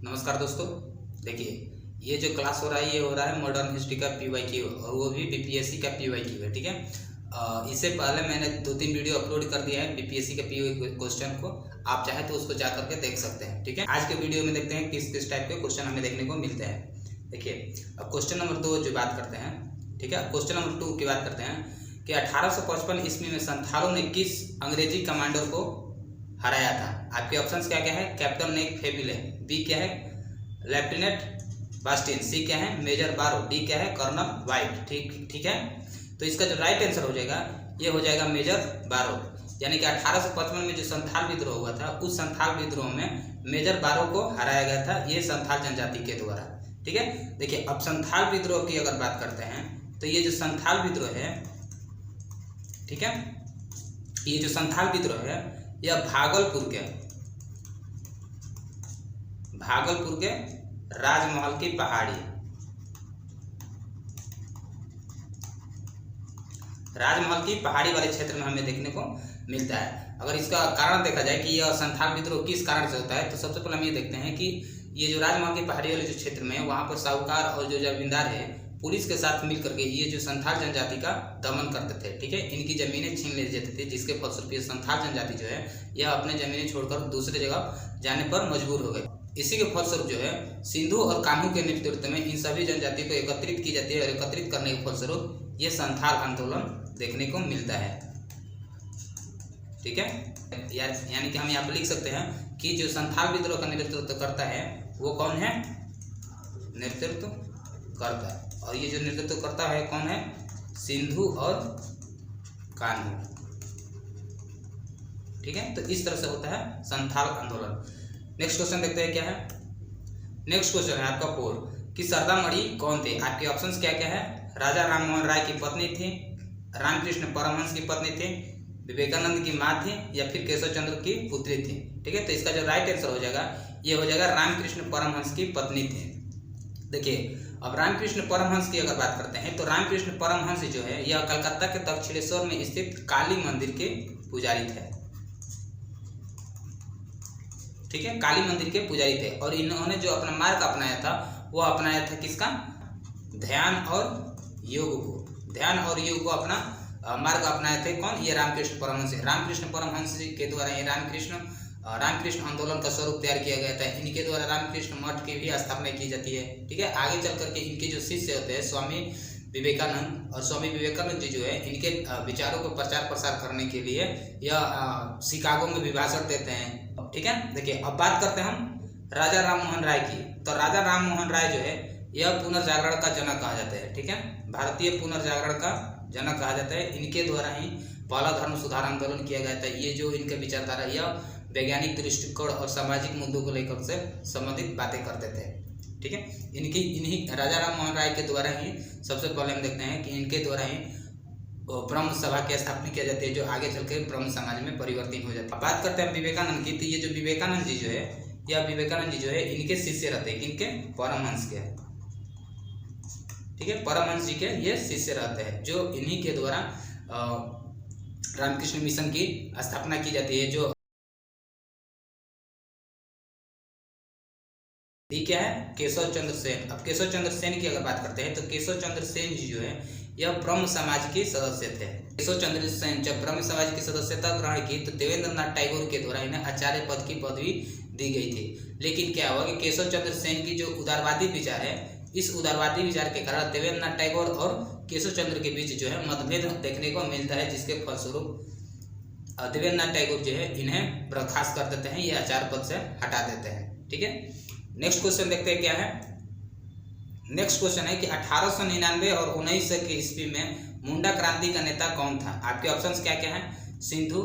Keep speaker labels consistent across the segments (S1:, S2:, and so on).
S1: नमस्कार दोस्तों, देखिए ये जो क्लास हो रहा है ये हो रहा है मॉडर्न हिस्ट्री का पीवाईक्यू और वो भी बीपीएससी का पीवाईक्यू है। ठीक है, इससे पहले मैंने 2-3 वीडियो अपलोड कर दिया है बीपीएससी के पीवाईक्यू क्वेश्चन को। आप चाहे तो उसको जा करके देख सकते हैं। ठीक है, आज के वीडियो में देखते हैं किस किस टाइप के क्वेश्चन हमें देखने को मिलते हैं। देखिए अब क्वेश्चन नंबर 2 जो बात करते हैं, ठीक है, क्वेश्चन नंबर 2 की बात करते हैं कि 1855 ईस्वी में संथालों ने किस अंग्रेजी कमांडर को हराया था। आपके ऑप्शंस क्या क्या है? कैप्टन नेक फेबिले, बी क्या है लेफ्टिनेंट बास्टिन, सी क्या है मेजर बारो, डी क्या है कर्नल वाइट। ठीक है, तो इसका जो राइट आंसर हो जाएगा ये हो जाएगा मेजर बारो। यानी कि 1855 में जो संथाल विद्रोह हुआ था उस संथाल विद्रोह में मेजर बारो को हराया गया था, ये संथाल जनजाति के द्वारा। ठीक है, देखिए अब संथाल विद्रोह की अगर बात करते हैं तो ये जो संथाल विद्रोह है, ठीक है, ये जो संथाल विद्रोह है यह भागलपुर के राजमहल की पहाड़ी, राजमहल की पहाड़ी वाले क्षेत्र में हमें देखने को मिलता है। अगर इसका कारण देखा जाए कि यह संथाल विद्रोह किस कारण से होता है तो सबसे पहले हम ये देखते हैं कि ये जो राजमहल की पहाड़ी वाले जो क्षेत्र में है वहाँ पर साहूकार और जो जमींदार है पुलिस के साथ मिल करके ये जो संथाल जनजाति का दमन करते थे। ठीक है, इनकी जमीनें छीन ले जाते थे, जिसके फलस्वरूप संथाल जनजाति जो है यह अपने जमीनें छोड़कर दूसरे जगह जाने पर मजबूर हो गए। इसी के फलस्वरूप जो है सिंधु और कान्हू के नेतृत्व में इन सभी जनजातियों को एकत्रित की जाती है और एकत्रित करने के फलस्वरूप ये संथाल आंदोलन देखने को मिलता है। ठीक है, यानी कि हम यहाँ पर लिख सकते हैं कि जो संथाल विद्रोह का नेतृत्व करता है वो कौन है? नेतृत्व करता है, और ये जो नेतृत्व करता है कौन है? सिंधु और कान्हू। ठीक है, तो इस तरह से होता है संथाल आंदोलन। नेक्स्ट क्वेश्चन देखते हैं क्या है। नेक्स्ट क्वेश्चन है आपका 4 कि सरदामणि कौन थे। आपके ऑप्शंस क्या क्या है? राजा राममोहन राय की पत्नी थी, रामकृष्ण परमहंस की पत्नी थी, विवेकानंद की माँ थी, या फिर केशव चंद्र की पुत्री थी। ठीक है, तो इसका जो राइट आंसर हो जाएगा ये हो जाएगा रामकृष्ण परमहंस की पत्नी थी। देखिए अब रामकृष्ण परमहंस की अगर बात करते हैं तो रामकृष्ण परमहंस जो है यह कलकत्ता के दक्षिणेश्वर में स्थित काली मंदिर के पुजारी थे। ठीक है, काली मंदिर के पुजारी थे और इन्होंने जो अपना मार्ग अपनाया था वो अपनाया था किसका? ध्यान और योग को अपना मार्ग अपनाए थे। कौन? ये रामकृष्ण परमहंस। रामकृष्ण परमहंस के द्वारा ये रामकृष्ण आंदोलन का स्वरूप तैयार किया गया था। इनके द्वारा रामकृष्ण मठ की भी स्थापना की जाती है। ठीक है, आगे चल करके इनके जो शिष्य होते हैं स्वामी विवेकानंद, और स्वामी विवेकानंद जी जो है इनके विचारों को प्रचार प्रसार करने के लिए यह शिकागो में भी भाषण देते हैं। ठीक है, देखिए अब बात करते हैं हम राजा राममोहन राय की। तो राजा राममोहन राय जो है यह पुनर्जागरण का जनक कहा जाता है। ठीक है, भारतीय पुनर्जागरण का जनक कहा जाता है। इनके द्वारा ही पहला धर्म सुधार आंदोलन किया गया था। ये जो इनके विचारधारा यह वैज्ञानिक दृष्टिकोण और सामाजिक मुद्दों को लेकर से संबंधित बातें करते थे। ठीक है, इन्हीं राजा राममोहन राय के द्वारा ही सबसे पहले हम देखते हैं कि इनके द्वारा ही ब्रह्म सभा की स्थापना की जाती है, जो आगे चल के ब्रह्म समाज में परिवर्तित हो जाता है। बात करते हैं विवेकानंद की, तो ये जो विवेकानंद जी जो है यह विवेकानंद जी जो है इनके शिष्य रहते हैं। किनके? परमहंस के। ठीक है, परमहंस जी के ये शिष्य रहते हैं, जो इन्हीं के द्वारा रामकृष्ण मिशन की स्थापना की जाती है। जो ठीक है, केशव चंद्र सेन। अब केशव चंद्र सेन की अगर बात करते हैं तो केशव चंद्र सेन जी जो है यह ब्रह्म समाज के सदस्य थे। केशव चंद्र सेन जब ब्रह्म समाज की सदस्यता ग्रहण की तो देवेंद्र नाथ टैगोर के द्वारा इन्हें आचार्य पद की पदवी दी गई थी। लेकिन क्या हुआ कि केशव चंद्र सेन की जो उदारवादी विचार है, इस उदारवादी विचार के कारण देवेंद्र नाथ टैगोर और केशव चंद्र के बीच जो है मतभेद देखने को मिलता है, जिसके फलस्वरूप देवेंद्र नाथ टैगोर जो है इन्हें बर्खास्त कर देते हैं, ये आचार्य पद से हटा देते हैं। ठीक है, नेक्स्ट क्वेश्चन देखते हैं क्या है। नेक्स्ट क्वेश्चन है कि 1899 और 1900 के ईस्वी में मुंडा क्रांति का नेता कौन था। आपके ऑप्शंस क्या क्या है? सिंधु,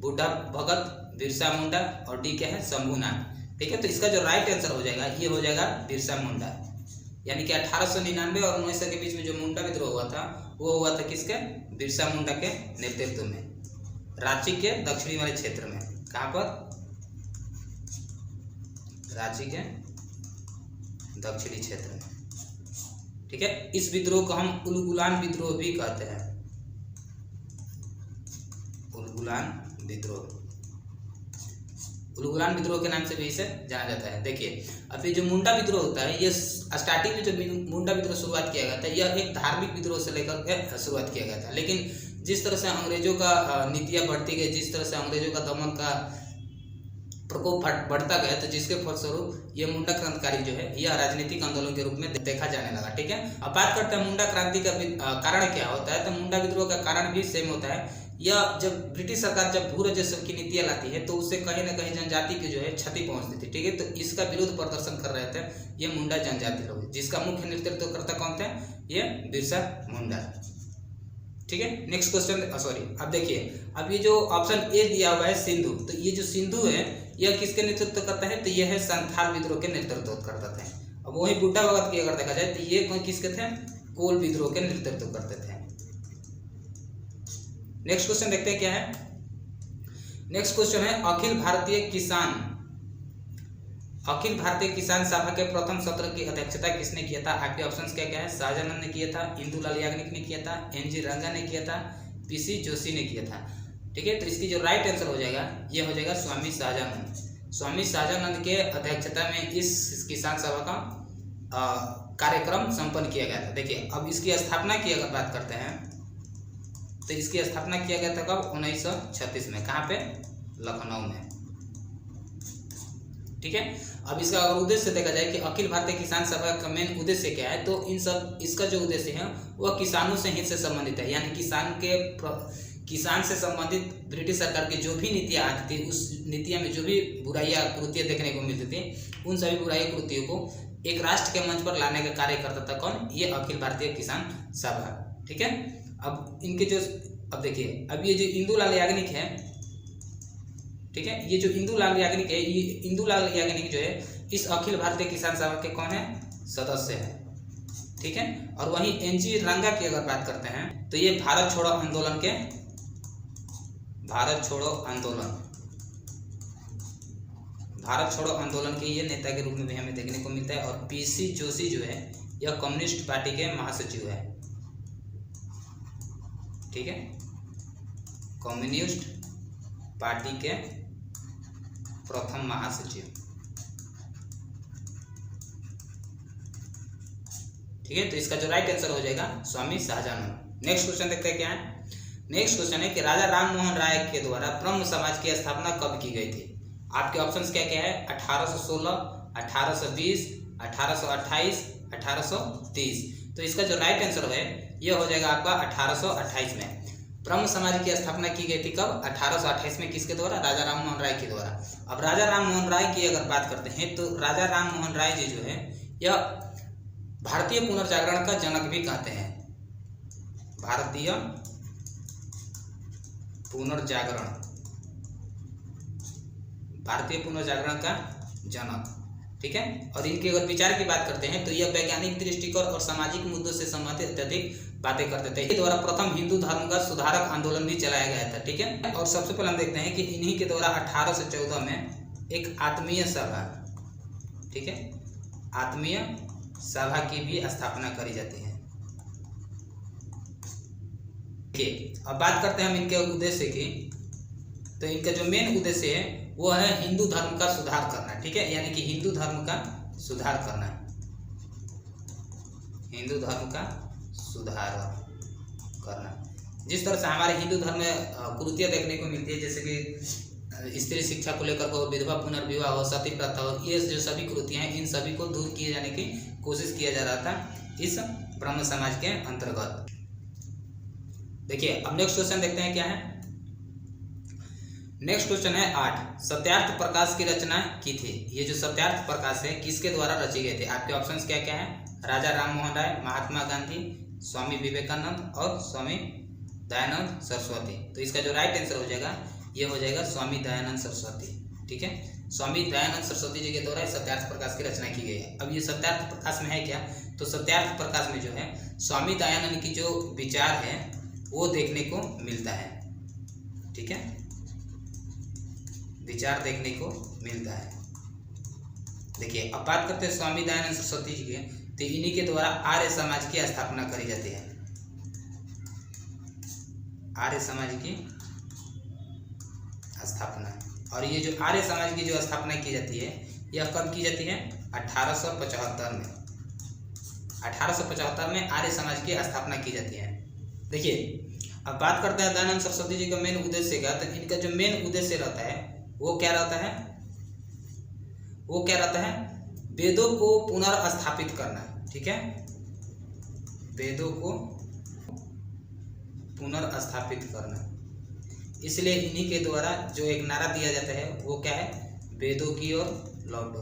S1: बुड्ढा भगत, बिरसा मुंडा, और डी क्या है? शंभूनाथ। ठीक है, तो इसका जो राइट आंसर हो जाएगा ये हो जाएगा बिरसा मुंडा। यानी कि 1899 और 1900 के बीच में जो मुंडा विद्रोह हुआ था वो हुआ था किसके? बिरसा मुंडा के नेतृत्व में, रांची के दक्षिणी वाले क्षेत्र में। कहाँ पर? रांची के दक्षिणी क्षेत्र में। ठीक है, इस विद्रोह को हम उलगुलान विद्रोह भी कहते हैं। उलगुलान विद्रोह। उलगुलान विद्रोह के नाम से भी इसे जाना जाता है। देखिए अब ये जो मुंडा विद्रोह होता है, ये स्टार्टिंग में जो मुंडा विद्रोह शुरुआत किया गया था, यह एक धार्मिक विद्रोह से लेकर शुरुआत किया गया था। लेकिन जिस तरह से अंग्रेजों का नीतियाँ बढ़ती गई, जिस तरह से अंग्रेजों का दमन का प्रकोप बढ़ता गया, तो जिसके फलस्वरूप ये मुंडा क्रांतिकारी जो है यह राजनीतिक आंदोलन के रूप में देखा जाने लगा। ठीक है, अब बात करते हैं मुंडा क्रांति का कारण क्या होता है। तो मुंडा विद्रोह का कारण भी सेम होता है। यह जब ब्रिटिश सरकार जब भू राजस्व की नीतियाँ लाती है तो उससे कहीं ना कहीं जनजाति की जो है क्षति पहुंचती थी। ठीक है, तो इसका विरोध प्रदर्शन कर रहे थे ये मुंडा जनजाति लोग, जिसका मुख्य नेतृत्वकर्ता कौन थे, ये बिरसा मुंडा। ठीक है, नेक्स्ट क्वेश्चन, सॉरी अब देखिए, अब ये जो ऑप्शन ए दिया हुआ है सिंधु, तो ये जो सिंधु है यह किसके नेतृत्व करता है, तो यह है संथाल विद्रोह के नेतृत्व करता था। अब वही बुड्ढा भगत की अगर देखा जाए तो ये किसके थे, कोल विद्रोह के नेतृत्व करते थे। नेक्स्ट क्वेश्चन देखते हैं क्या है। नेक्स्ट क्वेश्चन है अखिल भारतीय किसान सभा के प्रथम सत्र की अध्यक्षता किसने किया था। आपके ऑप्शंस क्या क्या है, शाहजानंद ने किया था, इंदुलाल याग्निक ने किया था, एनजी रंगा ने किया था, पीसी जोशी ने किया था। ठीक है, तो इसकी जो राइट आंसर हो जाएगा ये हो जाएगा स्वामी शाहजानंद। स्वामी शाहजानंद के अध्यक्षता में इस किसान सभा का कार्यक्रम संपन्न किया गया था। देखिए अब इसकी स्थापना की अगर बात करते हैं तो इसकी स्थापना किया गया था कब, 1936 में। कहाँ पे, लखनऊ में। ठीक है, अब इसका अगर उद्देश्य देखा जाए कि अखिल भारतीय किसान सभा का मेन उद्देश्य क्या है, तो इसका जो उद्देश्य है वह किसानों से हित से संबंधित है। यानी किसान से संबंधित ब्रिटिश सरकार की जो भी नीतियाँ आती थी, उस नीतियाँ में जो भी बुराइयाँ कृतियाँ देखने को मिलती थी, उन सभी बुराई कृतियों को एक राष्ट्र के मंच पर लाने का कार्य करता था कौन, ये अखिल भारतीय किसान सभा। ठीक है, अब इनके जो, अब देखिए अब ये जो इंदुलाल याग्निक है, ठीक है, ये जो इंदुलाल याग्निक है, ये इंदुलाल याग्निक जो है इस अखिल भारतीय किसान सभा के कौन है, सदस्य है। ठीक है, और वहीं एनजी रंगा की अगर बात करते हैं तो ये भारत छोड़ो आंदोलन के ये नेता के रूप में भी हमें देखने को मिलता है। और पीसी जोशी जो है यह कम्युनिस्ट पार्टी के महासचिव है। ठीक है, कम्युनिस्ट पार्टी के प्रथम महासचिव। ठीक है, तो इसका जो राइट आंसर हो जाएगा स्वामी शाहजानंद। नेक्स्ट क्वेश्चन देखते हैं क्या है। नेक्स्ट क्वेश्चन है कि राजा राम मोहन राय के द्वारा ब्रह्म समाज की स्थापना कब की गई थी। आपके ऑप्शंस क्या क्या है, 1816, 1820, 1828, 1830। तो इसका जो राइट आंसर है ये हो जाएगा आपका 1828 में। ब्रह्म समाज की स्थापना की गई थी कब, 1828 में। किसके द्वारा, राजा राम मोहन राय के द्वारा। अब राजा राम मोहन राय की अगर बात करते हैं तो राजा राम मोहन राय जी जो है यह भारतीय पुनर्जागरण का जनक भी कहते हैं। भारतीय पुनर्जागरण का जनक। ठीक है, और इनके अगर विचार की बात करते हैं तो यह वैज्ञानिक दृष्टिकोण और सामाजिक मुद्दों से संबंधित अत्यधिक बातें करते थे। इनके द्वारा प्रथम हिंदू धर्म का सुधारक आंदोलन भी चलाया गया था। ठीक है, और सबसे पहले हम देखते हैं कि इन्हीं के द्वारा 1814 में एक आत्मीय सभा, ठीक है, आत्मीय सभा की भी स्थापना करी जाती है। ठीक, अब बात करते हैं हम इनके उद्देश्य की। तो इनका जो मेन उद्देश्य है वो है हिंदू धर्म का सुधार करना। ठीक है, यानी कि हिंदू धर्म का सुधार करना, हिंदू धर्म का सुधार करना। जिस तरह से हमारे हिंदू धर्म में कुरीतियाँ देखने को मिलती है, जैसे कि स्त्री शिक्षा को लेकर को, विधवा पुनर्विवाह हो, सती प्रथा हो, ये जो सभी कुरीतियाँ हैं इन सभी को दूर किए जाने की कोशिश किया जा रहा था इस ब्रह्म समाज के अंतर्गत। देखिए अब नेक्स्ट क्वेश्चन देखते हैं क्या है। नेक्स्ट क्वेश्चन है 8, सत्यार्थ प्रकाश की रचना की थी। ये जो सत्यार्थ प्रकाश है किसके द्वारा रची गई थी। आपके ऑप्शंस क्या क्या है, राजा राम मोहन राय, महात्मा गांधी, स्वामी विवेकानंद और स्वामी दयानंद सरस्वती। तो इसका जो राइट आंसर हो जाएगा ये हो जाएगा स्वामी दयानंद सरस्वती। ठीक है, स्वामी दयानंद सरस्वती जी के द्वारा सत्यार्थ प्रकाश की रचना की गई है। अब ये सत्यार्थ प्रकाश में है क्या, तो सत्यार्थ प्रकाश में जो है स्वामी दयानंद की जो विचार है वो देखने को मिलता है। ठीक है, विचार देखने को मिलता है। देखिए अब बात करते हैं स्वामी दयानंद सरस्वती जी के, तो इन्हीं के द्वारा आर्य समाज की स्थापना करी जाती है। आर्य समाज की स्थापना। और ये जो आर्य समाज की जो स्थापना की जाती है यह कब की जाती है? 1875 में। 1875 में आर्य समाज की स्थापना की जाती है। देखिए अब बात करते हैं दयानंद सरस्वती जी का मेन उद्देश्य का। तो इनका जो मेन उद्देश्य रहता है वो क्या रहता है? वो क्या रहता है? वेदों को पुनर्स्थापित करना। ठीक है, वेदों को पुनर्स्थापित करना। इसलिए इन्हीं के द्वारा जो एक नारा दिया जाता है वो क्या है? वेदों की ओर लौटो।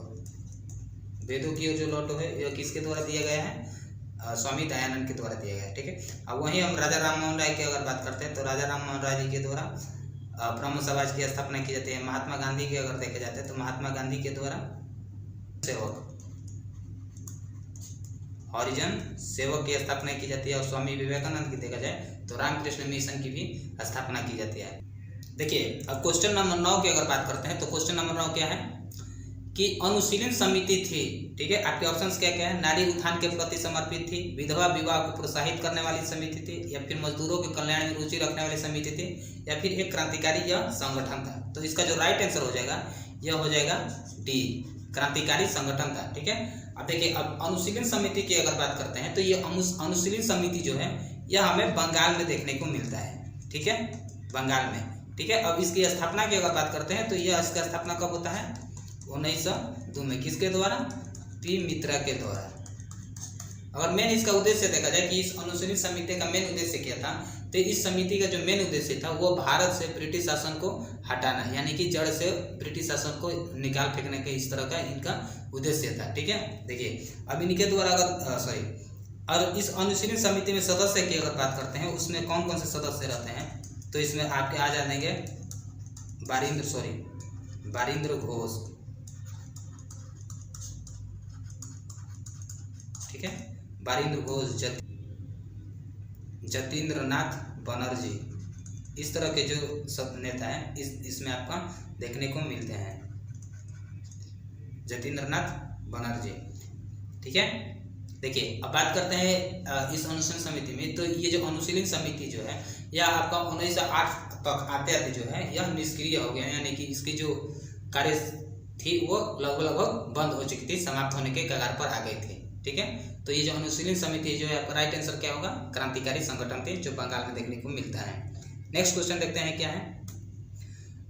S1: वेदों की ओर जो लौटो है यह किसके द्वारा दिया गया है? स्वामी दयानंद के द्वारा दिया गया है। ठीक है, अब वहीं हम राजा राम मोहन राय की अगर बात करते हैं तो राजा राम मोहन राय जी के द्वारा ब्रह्म समाज की स्थापना की जाती है। महात्मा गांधी की अगर देखे जाते हैं तो महात्मा गांधी के द्वारा सेवक, हरिजन सेवक की स्थापना की जाती है। और स्वामी विवेकानंद की देखा जाए तो रामकृष्ण मिशन की भी स्थापना की जाती है। देखिए अब क्वेश्चन नंबर 9 की अगर बात करते हैं तो क्वेश्चन नंबर 9 क्या है कि अनुशीलन समिति थी। ठीक है, आपके ऑप्शंस क्या क्या है? नारी उत्थान के प्रति समर्पित थी, विधवा विवाह को प्रोत्साहित करने वाली समिति थी, या फिर मजदूरों के कल्याण में रुचि रखने वाली समिति थी, या फिर एक क्रांतिकारी या संगठन था। तो इसका जो राइट आंसर हो जाएगा यह हो जाएगा डी, क्रांतिकारी संगठन था। ठीक है, अब देखिए अब अनुशीलन समिति की अगर बात करते हैं तो ये अनुशीलन समिति जो है यह हमें बंगाल में देखने को मिलता है। ठीक है, बंगाल में। ठीक है, अब इसकी स्थापना की अगर बात करते हैं तो यह इसका स्थापना कब होता है? 1902 में। किसके द्वारा? पी मित्रा के द्वारा। अगर मेन इसका उद्देश्य देखा जाए कि इस अनुशीलन समिति का मेन उद्देश्य क्या था, तो इस समिति का जो मेन उद्देश्य था वो भारत से ब्रिटिश शासन को हटाना, यानी कि जड़ से ब्रिटिश शासन को निकाल फेंकने के इस तरह का इनका उद्देश्य था। ठीक है, देखिए अब इनके द्वारा अगर और इस अनुशीलन समिति में सदस्य की अगर बात करते हैं उसमें कौन कौन से सदस्य रहते हैं तो इसमें आपके आ जाएंगे बारिंद्र घोष। ठीक है, बारिंद्र घोष, जतीन्द्र नाथ बनर्जी, इस तरह के जो सब नेता हैं इसमें आपका देखने को मिलते हैं, जतीन्द्र नाथ बनर्जी। ठीक है, देखिए अब बात करते हैं इस अनुशीलन समिति में। तो ये जो अनुशीलन समिति जो है यह आपका 1908 तक आते आते जो है यह निष्क्रिय हो गया, यानी कि इसकी जो कार्य थी वो लगभग बंद हो चुकी थी, समाप्त होने के कगार पर आ गई थी। ठीक है, तो ये जो अनुशीलन समिति जो है आपका राइट आंसर क्या होगा? क्रांतिकारी संगठन थे, जो बंगाल में देखने को मिलता है। नेक्स्ट क्वेश्चन देखते हैं क्या है।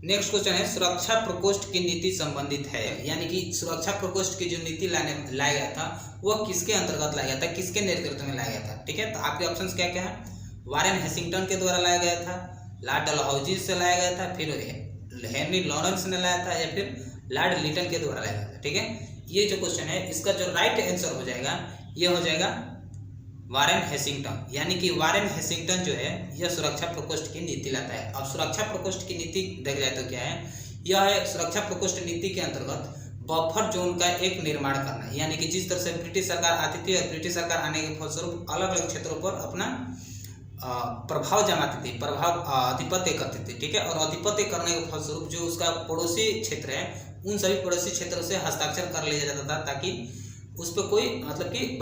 S1: नेक्स्ट क्वेश्चन है सुरक्षा प्रकोष्ठ की नीति संबंधित है, यानी कि सुरक्षा प्रकोष्ठ की जो नीति लाया गया था वह किसके अंतर्गत लाया गया था, किसके नेतृत्व में लाया गया था। ठीक है, तो आपके ऑप्शंस क्या क्या है? वारेन हेसिंगटन के द्वारा लाया गया था, लॉर्ड डलहौजी से लाया गया था, फिर हेनरी लॉरेंस ने लाया था, या फिर लॉर्ड लिटन के द्वारा लाया गया था। ठीक है, ये जो क्वेश्चन है इसका जो राइट आंसर हो जाएगा ये हो जाएगा वारेन हेसिंगटन, यानी कि वारेन हेसिंगटन जो है यह सुरक्षा प्रकोष्ठ की नीति लाता है। अब सुरक्षा प्रकोष्ठ की नीति देख जाए तो क्या है? यह है सुरक्षा प्रकोष्ठ नीति के अंतर्गत बफर जोन का एक निर्माण करना, यानी कि जिस तरह से ब्रिटिश सरकार आती थी और ब्रिटिश सरकार आने के फलस्वरूप अलग अलग क्षेत्रों पर अपना प्रभाव जमाती थी, आधिपत्य करती थी। ठीक है, और आधिपत्य करने के फलस्वरूप जो उसका पड़ोसी क्षेत्र है उन सभी पड़ोसी क्षेत्रों से हस्ताक्षर कर लिया जाता था, ताकि उस पर कोई मतलब कि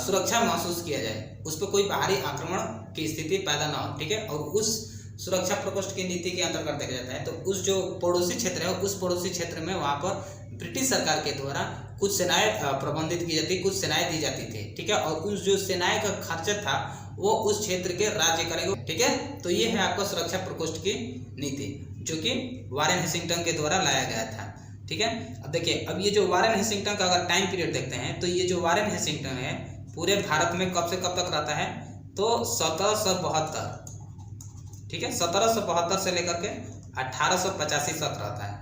S1: सुरक्षा महसूस किया जाए, उस पर कोई बाहरी आक्रमण की स्थिति पैदा ना हो। ठीक है, और उस सुरक्षा प्रकोष्ठ की नीति के अंतर्गत देखा जाता है तो उस जो पड़ोसी क्षेत्र है उस पड़ोसी क्षेत्र में वहाँ पर ब्रिटिश सरकार के द्वारा कुछ सेनाएं प्रबंधित की जाती, कुछ सेनाएं दी जाती थी। ठीक है, और उस जो सेनाएं का खर्चा था वो उस क्षेत्र के राज्य करेंगे। ठीक है, तो ये है आपका सुरक्षा प्रकोष्ठ की नीति जो कि वारेन हेसिंगटन के द्वारा लाया गया था। ठीक है, अब देखिए अब ये जो वारेन हेसिंगटन का अगर टाइम पीरियड देखते हैं तो ये जो वारेन हेसिंगटन है पूरे भारत में कब से कब तक रहता है? तो 1772। ठीक है, 1772 से लेकर के 1885 तक रहता है।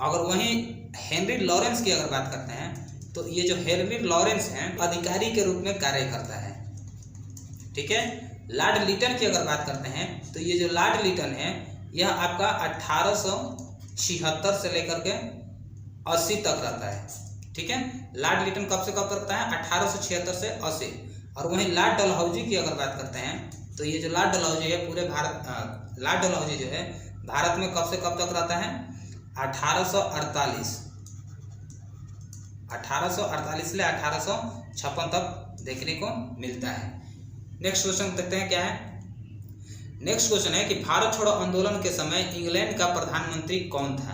S1: अगर वहीं हेनरी लॉरेंस की अगर बात करते हैं तो ये जो हेनरी लॉरेंस हैं अधिकारी के रूप में कार्य करता है। ठीक है, लॉर्ड लिटन की अगर बात करते हैं तो ये जो लॉर्ड लिटन है यह आपका 1876 से लेकर के 80 तक रहता है। ठीक है, लॉर्ड लिटन कब से कब तक रहता है? 1876 से 80। और वहीं लॉर्ड डलहौजी की अगर बात करते हैं तो ये जो लॉर्ड डलहौजी है पूरे भारत लॉर्ड डलहौजी जो है भारत में कब से कब तक रहता है? 1848 से 1856 तक देखने को मिलता है। नेक्स्ट क्वेश्चन देखते हैं क्या है। नेक्स्ट क्वेश्चन है कि भारत छोड़ो आंदोलन के समय इंग्लैंड का प्रधानमंत्री कौन था?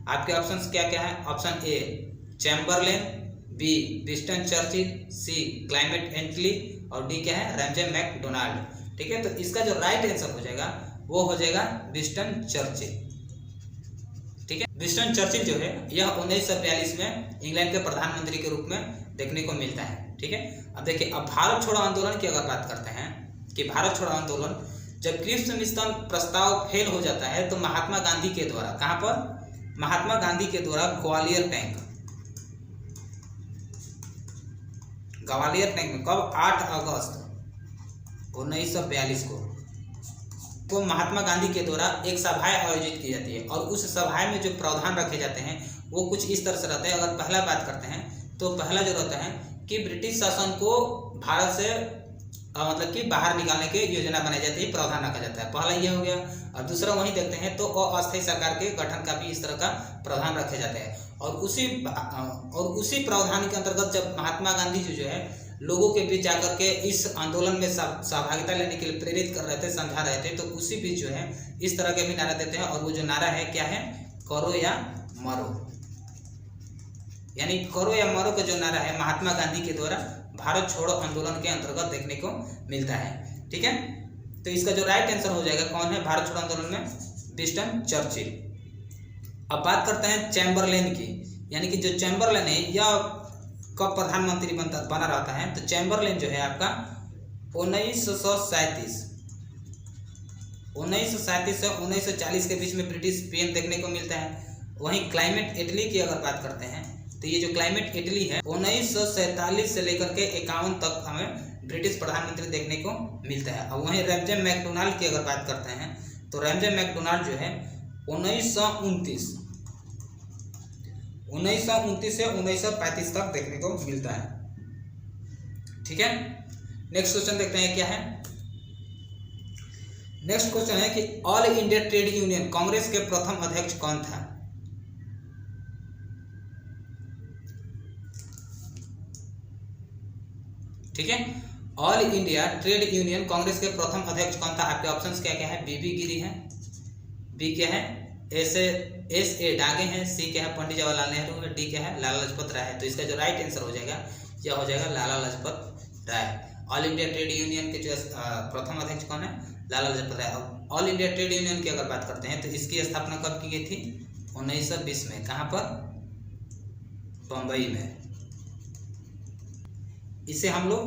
S1: आपके ऑप्शन क्या क्या है? Option A Chamberlain, B Winston Churchill, C Clement Attlee और डी क्या है? Ramsay MacDonald. ठीक है, तो इसका जो राइट आंसर हो जाएगा वो हो जाएगा विंस्टन चर्चिल। ठीक है, विंस्टन चर्चिल जो है यह 1942 में इंग्लैंड के प्रधानमंत्री के रूप में देखने को मिलता है। ठीक है, अब देखिए, अब भारत छोड़ो आंदोलन की अगर बात करते हैं कि भारत छोड़ो आंदोलन जब क्रिप्स मिशन प्रस्ताव फेल हो जाता है तो महात्मा गांधी के द्वारा, कहां पर? महात्मा गांधी के द्वारा ग्वालियर टैंक में कब? 8 अगस्त 1942 को महात्मा गांधी के द्वारा एक सभा आयोजित की जाती है और उस सभा में जो प्रावधान रखे जाते हैं वो कुछ इस तरह से रहते हैं। अगर पहला बात करते हैं तो पहला जो रहता है कि ब्रिटिश शासन को भारत से मतलब कि बाहर निकालने की योजना बनाई जाती है, प्रावधान रखा जाता है। पहला ये हो गया। और दूसरा वहीं देखते हैं तो अस्थायी सरकार के गठन का भी इस तरह का प्रावधान रखे जाते हैं। और उसी प्रावधान के अंतर्गत जब महात्मा गांधी जो है लोगों के बीच जाकर के इस आंदोलन में सहभागिता लेने के लिए प्रेरित कर रहे थे, समझा रहे थे, तो उसी बीच जो है इस तरह के भी नारा देते हैं। और वो जो नारा है क्या है? करो या मरो, यानी करो या मरो का जो नारा है महात्मा गांधी के द्वारा भारत छोड़ो आंदोलन के अंतर्गत देखने को मिलता है। ठीक है, तो इसका जो राइट आंसर हो जाएगा कौन है भारत छोड़ो आंदोलन में? Winston Churchill. अब बात करते हैं चैम्बरलेन की, यानी कि जो चैम्बरलेन है यह कब प्रधानमंत्री बना रहता है? तो चैम्बरलेन जो है आपका 1937 से 1940 के बीच में ब्रिटिश पीएम देखने को मिलता है। वहीं क्लाइमेट एटली की अगर बात करते हैं तो ये जो क्लाइमेट एटली है 1947 से लेकर के 51 तक हमें ब्रिटिश प्रधानमंत्री देखने को मिलता है। और वहीं रैमजे मैकडोनाल्ड की अगर बात करते हैं तो रैमजे मैकडोनाल्ड जो है 1929 से 1935 तक देखने को मिलता है। ठीक है, नेक्स्ट क्वेश्चन देखते हैं क्या है। नेक्स्ट क्वेश्चन है कि all India trade union Congress के प्रथम अध्यक्ष कौन था? ठीक है, all India trade union Congress के प्रथम अध्यक्ष कौन था? आपके ऑप्शंस क्या क्या है? बीबी गिरी है, बी क्या है? एस ए डांगे हैं, सी क्या है? पंडित जवाहरलाल नेहरू है, डी क्या है? लाला लाजपत राय है। तो इसका जो राइट आंसर हो जाएगा यह हो जाएगा Lala Lajpat Rai. All India trade union के जो प्रथम अध्यक्ष कौन है? Lala Lajpat Rai. All India trade union की अगर बात करते हैं तो इसकी स्थापना कब की गई थी? 1920 में। कहाँ पर? बम्बई में। इसे हम लोग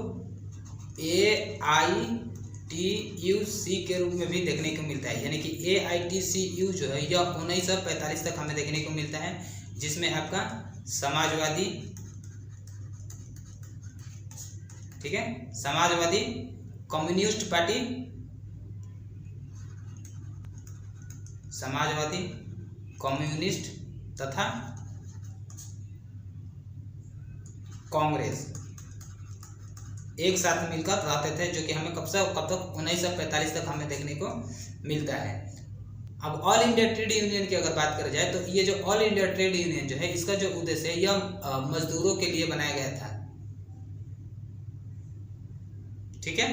S1: AITUC के रूप में भी देखने को मिलता है, यानी कि AITCU जो है यह 1945 तक हमें देखने को मिलता है, जिसमें आपका समाजवादी, ठीक है, Samajwadi communist party, Samajwadi communist तथा कांग्रेस एक साथ मिलकर रहते थे, जो कि हमें कब तक 1945 तक हमें देखने को मिलता है। अब ऑल इंडिया ट्रेड यूनियन की अगर बात करी जाए तो ये जो ऑल इंडिया ट्रेड यूनियन जो है इसका जो उद्देश्य है यह मजदूरों के लिए बनाया गया था। ठीक है,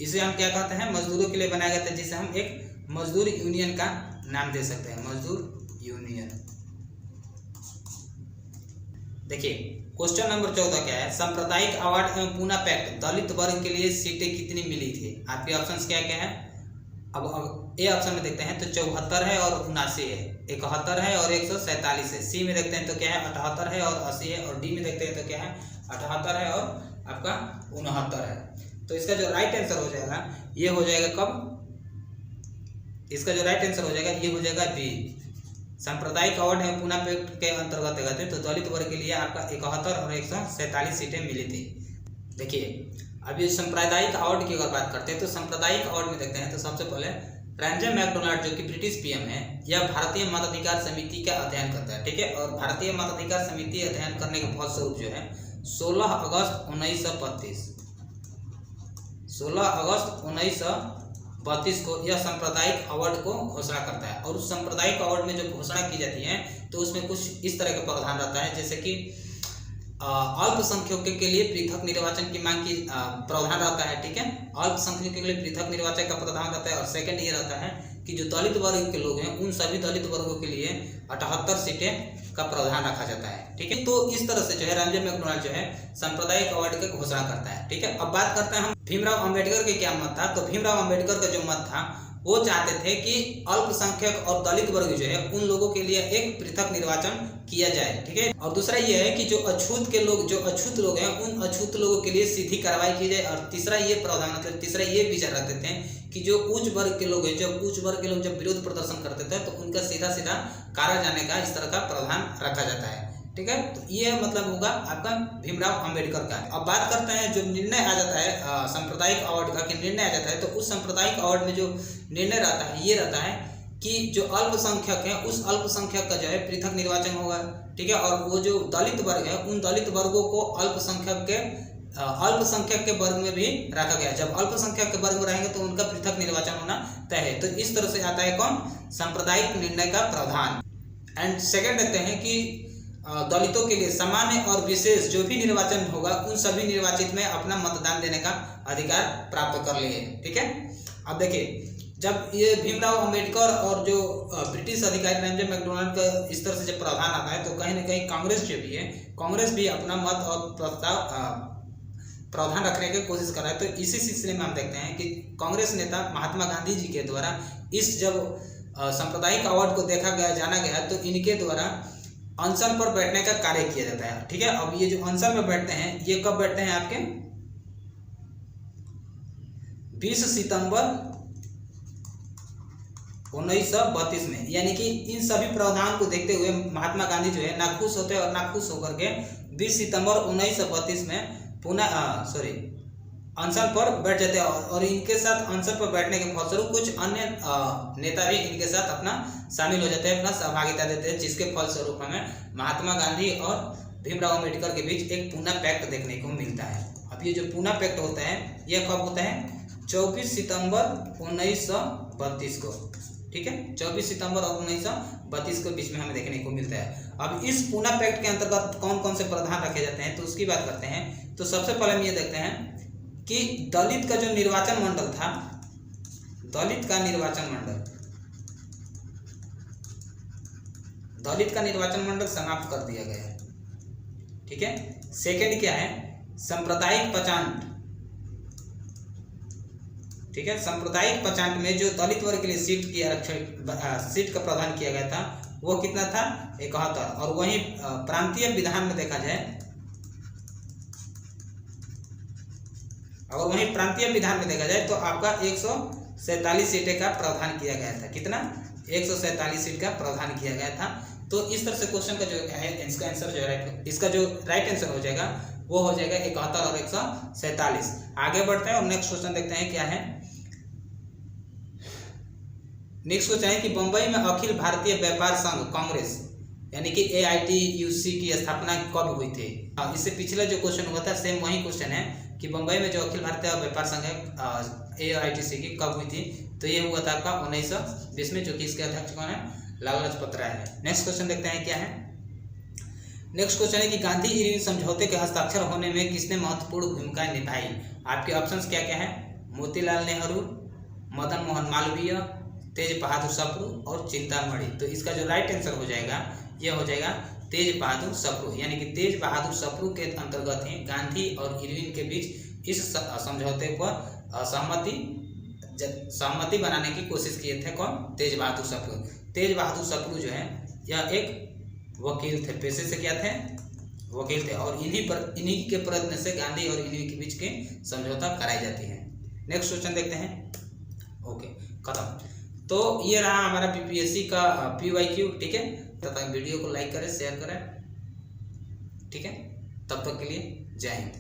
S1: इसे हम क्या कहते हैं? मजदूरों के लिए बनाया गया था, जिसे हम एक मजदूर यूनियन का नाम दे सकते हैं, मजदूर यूनियन। देखिए क्वेश्चन नंबर 14 क्या है? सांप्रदायिक अवार्ड एवं पूना पैक्ट दलित वर्ग के लिए सीटें कितनी मिली थी? आपके ऑप्शंस क्या क्या है? अब ए ऑप्शन में देखते हैं तो 74 है और 79 है, 71 है और 147 है। सी में देखते हैं तो क्या है? 78 है और 80 है। और डी में देखते हैं तो क्या है? 78 है और आपका 69 है। तो इसका जो राइट आंसर हो जाएगा ये हो जाएगा कब? इसका जो राइट आंसर हो जाएगा ये हो जाएगा बी। सांप्रदायिक अवार्ड एवं पूना पैक्ट के अंतर्गत गए थे तो दलित वर्ग के लिए आपका 71 और 147 सीटें मिली थी। देखिए अब ये सांप्रदायिक अवार्ड की अगर बात करते हैं तो सांप्रदायिक अवार्ड में देखते हैं तो सबसे पहले रैमजे मैकडोनाल्ड जो कि ब्रिटिश पीएम है, यह भारतीय मताधिकार समिति का अध्ययन करता है। ठीक है, और भारतीय मताधिकार समिति अध्ययन करने के फलस्वरूप जो है 16 अगस्त 1932 को यह सांप्रदायिक अवार्ड को घोषणा करता है। और उस सांप्रदायिक अवार्ड में जो घोषणा की जाती है तो उसमें कुछ इस तरह का प्रावधान रहता है, जैसे कि अल्पसंख्यकों के लिए पृथक निर्वाचन की मांग की प्रावधान रहता है। ठीक है, अल्पसंख्यकों के लिए पृथक निर्वाचन का प्रावधान रहता है। और सेकंड ये रहता है कि जो दलित वर्ग के लोग हैं उन सभी दलित वर्गों के लिए 78 सीटें का प्रावधान रखा जाता है। ठीक है, तो इस तरह से जो है रामजे मैकडॉनल्ड जो है सांप्रदायिक अवार्ड की घोषणा करता है। ठीक है, अब बात करते हैं हम भीमराव अंबेडकर के क्या मत था। तो भीमराव अंबेडकर का जो मत था वो चाहते थे कि अल्पसंख्यक और दलित वर्ग जो है उन लोगों के लिए एक पृथक निर्वाचन किया जाए। ठीक है, और दूसरा ये है कि जो अछूत लोग हैं उन अछूत लोगों के लिए सीधी कार्रवाई की जाए। और तीसरा ये प्रावधान मतलब तीसरा ये विचार रखते थे कि जो उच्च वर्ग के लोग हैं जब विरोध प्रदर्शन करते थे तो उनका सीधा सीधा कारा जाने का इस तरह का प्रावधान रखा जाता है। ठीक है, तो ये मतलब होगा आपका भीमराव अंबेडकर का। अब बात करते हैं जो निर्णय आ जाता है सांप्रदायिक अवार्ड का, कि निर्णय आ जाता है तो उस सांप्रदायिक अवार्ड में जो निर्णय रहता है ये रहता है कि जो अल्पसंख्यक है उस अल्पसंख्यक का जो है पृथक निर्वाचन होगा। ठीक है, और वो जो दलित वर्ग है उन दलित वर्गों को अल्पसंख्यक के वर्ग में भी रखा गया। जब अल्पसंख्यक के वर्ग में रहेंगे तो उनका पृथक निर्वाचन होना तय है। तो इस तरह से आता है कौन, सांप्रदायिक निर्णय का प्रावधान। एंड सेकंड देखते हैं कि दलितों के लिए सामान्य और विशेष जो भी निर्वाचन होगा उन सभी निर्वाचित में अपना मतदान देने का अधिकार प्राप्त कर लिए। ठीक है, अब देखिए जब ये भीमराव अंबेडकर और जो ब्रिटिश अधिकारी रामजे मैकडॉनल्ड का इस तरह से जब प्रावधान आता है तो कहीं ना कहीं कांग्रेस जो भी है, कांग्रेस भी अपना मत और प्रावधान रखने की कोशिश कर रहा है। तो इसी सिलसिले में हम देखते हैं कि कांग्रेस नेता महात्मा गांधी जी के द्वारा इस जब सांप्रदायिक अवार्ड को जाना गया तो इनके द्वारा अनशन पर बैठने का कार्य किया जाता है। ठीक है, अब ये जो अनशन पर बैठते हैं ये कब बैठते हैं आपके 20 सितंबर 1932 में, यानी कि इन सभी प्रावधान को देखते हुए महात्मा गांधी जो है नाखुश होते हैं और नाखुश होकर के 20 सितंबर 1932 में पुनः अनशन पर बैठ जाते हैं। और इनके साथ अनशन पर बैठने के फलस्वरूप कुछ अन्य नेता भी इनके साथ अपना शामिल हो जाते हैं, अपना सहभागिता देते हैं, जिसके फलस्वरूप हमें महात्मा गांधी और भीमराव अम्बेडकर के बीच एक पूना पैक्ट देखने को मिलता है। अब ये जो पूना पैक्ट होता है यह कब होता है 24 सितंबर 1932 को। ठीक है, 24 सितंबर और 1932 के बीच में हमें देखने को मिलता है। अब इस पूना पैक्ट के अंतर्गत कौन कौन से प्रावधान रखे जाते हैं तो उसकी बात करते हैं। तो सबसे पहले हम ये देखते हैं कि दलित का जो निर्वाचन मंडल था, दलित का निर्वाचन मंडल समाप्त कर दिया गया है। ठीक है, सेकंड क्या है, सांप्रदायिक पचांट। ठीक है, सांप्रदायिक पचांट में जो दलित वर्ग के लिए सीट का प्रावधान किया गया था वो कितना था 71। और वहीं प्रांतीय विधान में देखा जाए, अगर वहीं प्रांतीय विधान में देखा जाए तो आपका 147 सीटें का प्रावधान किया गया था। कितना 147 सीट का प्रावधान किया गया था। तो इस तरह से क्वेश्चन का जो है इसका आंसर जो है, इसका जो राइट आंसर हो जाएगा वो हो जाएगा 71 और 147। आगे बढ़ते हैं और नेक्स्ट क्वेश्चन देखते हैं क्या है। नेक्स्ट क्वेश्चन है कि बंबई में अखिल भारतीय व्यापार संघ कांग्रेस यानी कि AITUC की स्थापना कब हुई थी। इससे पिछला जो क्वेश्चन हुआ था सेम वही क्वेश्चन है कि बंबई में जो अखिल भारतीय व्यापार संघ है AITUC की कब हुई थी। तो ये हुआ था आपका 1920 में, जो कि इसके अध्यक्ष कौन है, लाला लाजपत राय है। नेक्स्ट क्वेश्चन देखते हैं क्या है। नेक्स्ट क्वेश्चन है कि गांधी इरविन समझौते के हस्ताक्षर होने में किसने महत्वपूर्ण भूमिका निभाई। आपके ऑप्शंस क्या क्या है, मोतीलाल नेहरू, मदन मोहन मालवीय, तेज बहादुर सप्रू और चिंतामणि। तो इसका जो राइट आंसर हो जाएगा यह हो जाएगा तेज बहादुर सप्रू, यानी कि तेज बहादुर सप्रू के अंतर्गत ही गांधी और इरविन के बीच इस समझौते पर सहमति बनाने की कोशिश किए थे। कौन, तेज बहादुर सप्रू। तेज बहादुर सप्रू जो है यह एक वकील थे, पेशे से क्या थे, वकील थे। और इन्हीं के प्रयत्न से गांधी और इरविन के बीच के समझौता कराई जाती है। नेक्स्ट क्वेश्चन देखते हैं। ओके, खत्म। तो ये रहा हमारा PPSC का PYQ। ठीक है, तथा वीडियो को लाइक करें, शेयर करें। ठीक है, तब तक के लिए जय हिंद।